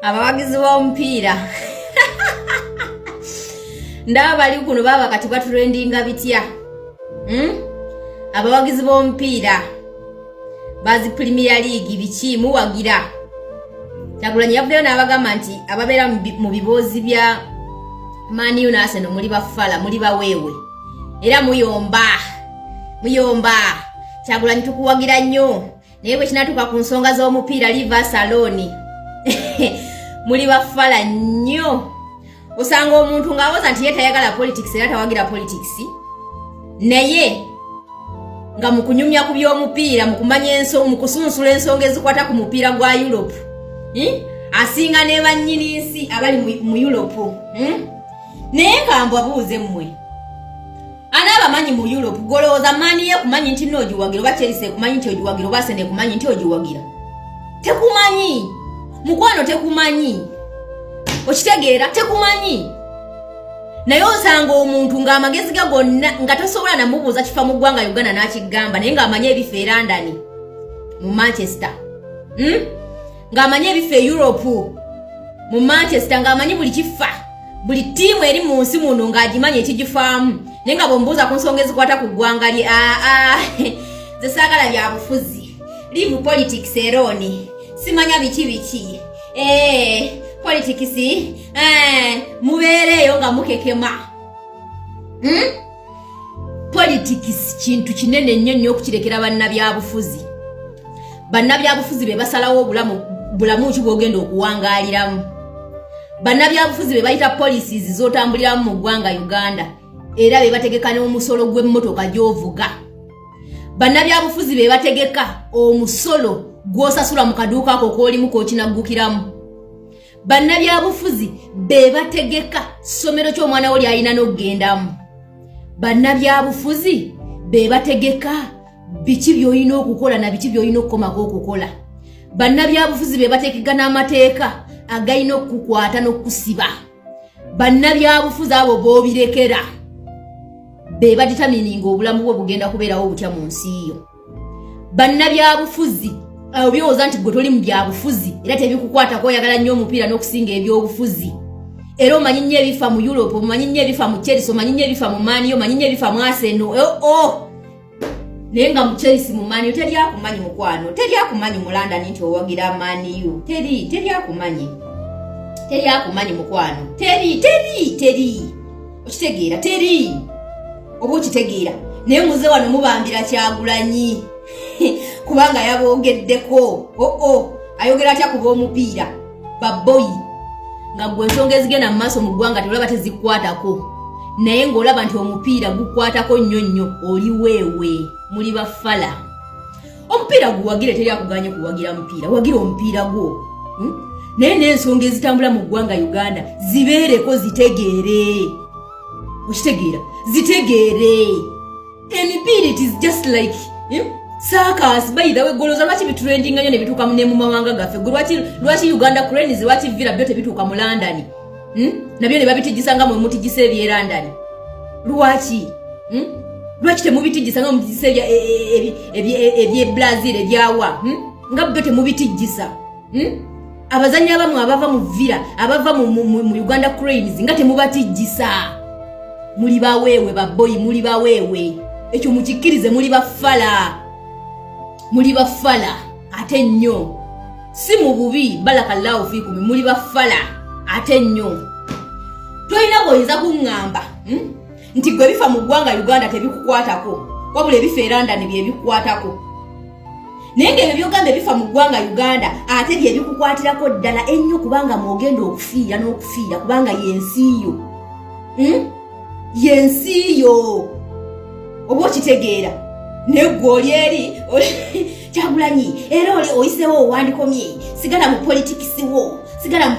abawagizi b'omupiira ndaba bali kuno baba kati batrendinga bitya abawagizi b'omupiira bazi Premier League biki muwagira Kyagulanyi yavuddeyo n'abagamba nti ababeera mu biboozi bya Man U na Arsenal muli bafala muli baweewe era muyomba Kyagulanyi tukuwagira nnyo naye bwe kinatuuka ku nsonga z'omupiira Liva Saloni muli bafala nnyo osanga omuntu ng'awoza nti ye tayagala politics era tawagira politics naye nga mukunyumya ku by'omupiira mukumanya mu kusunsula ensonga ezikwata ku mupiira gwa Europe asinga ne bannyini nsi abali mu Europe naye nkambwa buuze mmwe anabamanyi mu Europe golowooza maani ye kumanyi nti n'ogiwagira oba Chelsea kumanyi nti ogiwagira oba Arsenal kumanyi nti ogiwagira tekumanyi mukwano tekumanyi okitegeera tekumanyi naye osanga omuntu ng'amagezi ga gonna nga tosobola namubuuza kifa mu ggwanga Uganda n'akigamba naye ng'amanye ebifa e London mu Manchester ng'amanye ebifa e Europe mu Manchester ng'amanye buli kifa buli tiimu eri mu nsi muno ng'agimanya ekigifaamu naye nga bw'omubuuza ku nsonga ezikwata ku ggwanga lye ze saagala bya bufuzi leave politics alone simanya biki politics mubeereeyo nga mukekema politics kintu kinene nnyo okukirekera bannabyabufuzi be basalawo bulamu ki bw'ogenda okuwangaaliramu bannabyabufuzi be bayita policies z'otambuliramu mu ggwanga Uganda era be bategeka n'omusolo gw'emmotoka gy'ovuga bannabyabufuzi be bategeka omusolo gw'osasula mu kaduuka ako k'olimu k'okinaggukiramu bannabyabufuzi be bategeka ssomero ky'omwana wo ly'alina n'okgendamu bannabyabufuzi be bategeka biki by'olina okukola na biki by'olina okukomako okukola bannabyabufuzi be bategeka n'amateeka agalina okukukwata n'okusiba bannabyabufuzi abo b'obirekera be baditamininga obulamu bwo bugenda kubeerawo butya mu nsi yo bannabyabufuzi obyowoza nti gwe toli mu byabufuzi era tebikukwatako oyagala nnyo omupiira n'okusinga eby'obufuzi era omanyi nnyo ebifa mu Europe omanyi nnyo ebifa mu Chelsea omanyi nnyo ebifa mu Man U omanyi nnyo ebifa mu Arsenal naye nga mu Chelsea mu Man U teri akumanyi mukwano teri akumanyi mu London nti owagira Man U teri akumanyi mukwano teri okitegeera teri oba okitegeera naye muze wano mubambira Kyagulanyi kubanga yaboogeddeko ayogera atya kuba omupiira baboyi nga gwe ensonga ezigenda mu maaso mu ggwanga tolaba tezikukwatako naye ng'olaba nti omupiira gukwatako nnyo oli weewe muli bafala omupiira guwagire teri akuganye kuwagira mupiira wagira omupiira gwo naye n'ensonga ezitambula mu ggwanga Uganda zibeereko zitegeere okitegeera zitegeere emipiira it is just like Sakas by the way goloza lwaki bitrendinga nyo ne bituuka mu mawanga gaffe lwaki Uganda Cranes lwaki Villa byote bituuka mu London nabyo ne babitijisanga mu mutijise ebye London lwaki temubitijisanga mu mutijise ebye Brazil ebyawa nga byote mubitijisa abazanyi abamu abava mu Villa abava mu Uganda Cranes nga temubatijisa muli baweewe baboyi muli baweewe ekyo mukikirize muli bafala ate nnyo si mu bubi balakallahu fikum muli bafala ate nnyo toyina bw'oyinza kuŋŋamba nti gwe bifa mu ggwanga Uganda tebikukwatako wabula ebifa e London bye bikukwatako naye ng'ebyo by'ogamba ebifa mu ggwanga Uganda ate bye bikukwatirako ddala ennyo kubanga mwogenda okufiira n'okufiira kubanga yensi yo oba okitegeera naye gwe oli eri Kyagulanyi era oli oyisewo owandikomye sigala mu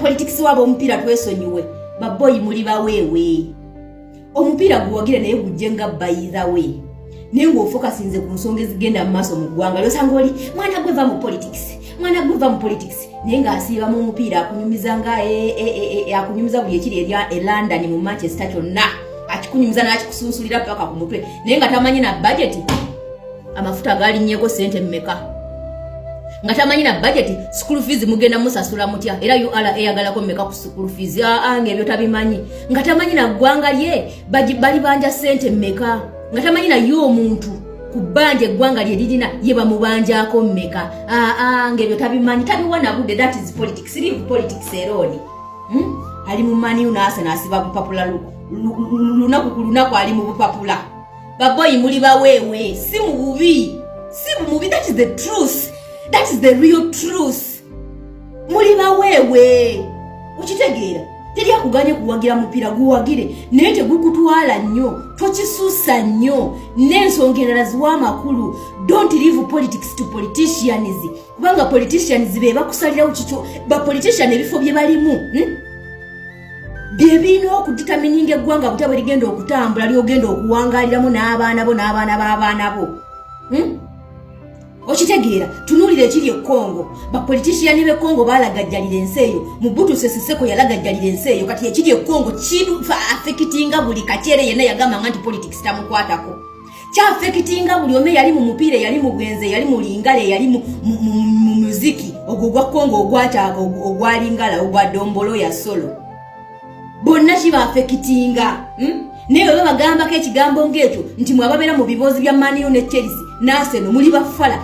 politics wabo omupiira twesonyiwe baboyi muli baweewe omupiira guwagire naye gujjenga by the way naye ng'ofokasinze ku nsonga ezigenda mu maaso mu ggwanga lwosanga oli mwana gwe va mu politics naye ng'asiibamu omupiira akunyumiza nga akunyumiza buli ekiri e London mu Manchester kyonna akikunyumiza n'akikusunsulira paka ku mutwe naye nga tamanyi na budget amafuta galinnyeko sente mmeka nga tamanyi na budget school fees mugenda musasula mutya era URA eyagalako mmeka ku school fees ngebyo tabimanyi nga tamanyi na ggwanga lye bali banja sente mmeka nga tamanyi na yo omuntu kubanja eggwanga lye lirina ye bamubanjako mmeka ngebyo tabimanyi tabiwana budde. That is politics. Leave politics alone. Ali mu mani unase nasiba bupapula lunaku kulunaku ali mu bupapula. Baboyi muli bawewe si mu bubi. Si mu bubi. That is the truth. That is the real truth. Muli bawewe. Ukitegeera teri akuganye kuwagira mupira guwagire naye tegukutwala nnyo tokisuusa nnyo n'ensongerera ziw'amakulu. Don't leave politics to politicians. Kubanga politicians be bakusalirawo kikyo bapolitician ebifo bye balimu bye birina okudetermininga eggwanga butaba ligenda okutambula lyogenda okuwangaliramu n'abaana bo n'abaana b'abaana bo. Okitegeera tunuulira ekiri e Congo bapolitician b'e Congo balagajjalira ensi eyo Mobutu Sese Seko yalagajjalira ensi eyo kati ekiri e Congo kifa affectinga buli kakyere yenna yagamba nti politics tamukwatako kya affectinga buli ome yali mu mupiira yali mu bwenze yali mu lingale yali mu muziki ogwo gwa Congo ogwataaka ogwa lingala ogwa dombolo ya solo bonna kiba affectinga naye bwe bagambako ekigambo ng'ekyo nti mwababera mu bibozi bya Man U ne Chelsea n'Arsenal muli bafala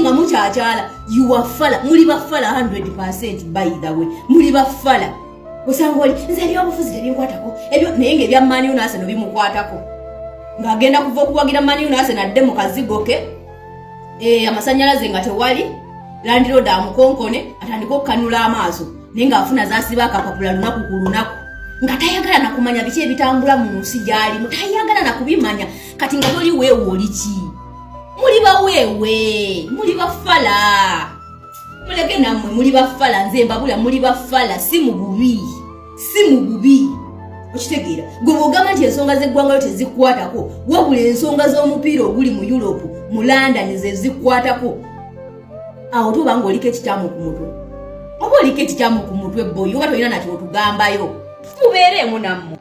nga mukyakyala you are fala muli bafala 100% by the way muli bafala osanga oli nze ebyobufuzi tebinkwatako ebyo naye ng'ebya Man U n'Arsenal bimukwatako ng'agenda kuva okuwagira Man U n'Arsenal adde mu kazigo ke amasanyalaze nga tewali landlord amukonkone atandika okukanula amaaso naye ng'afuna zasiba akapapula lunaku ku lunaku nga tayagala na kumanya biki ebitambula mu nsi gyali mutayagala na kubimanya kati nga toli weewe oli ki muli bawewe muli bafala muleke nammwe muli bafala nze mbabula muli bafala si mu bubi okitegeera gwe bw'ogamba nti ensonga z'eggwanga lyo tezikwatako wabula ensonga z'omupiira oguli mu Europe mu London ze zikwatako awo toba ng'oliko ekikyamu ku mutwe oba oliko ekikyamu ku mutwe boyi oba tolina nakyo otugambayo tubeeremu nammwe.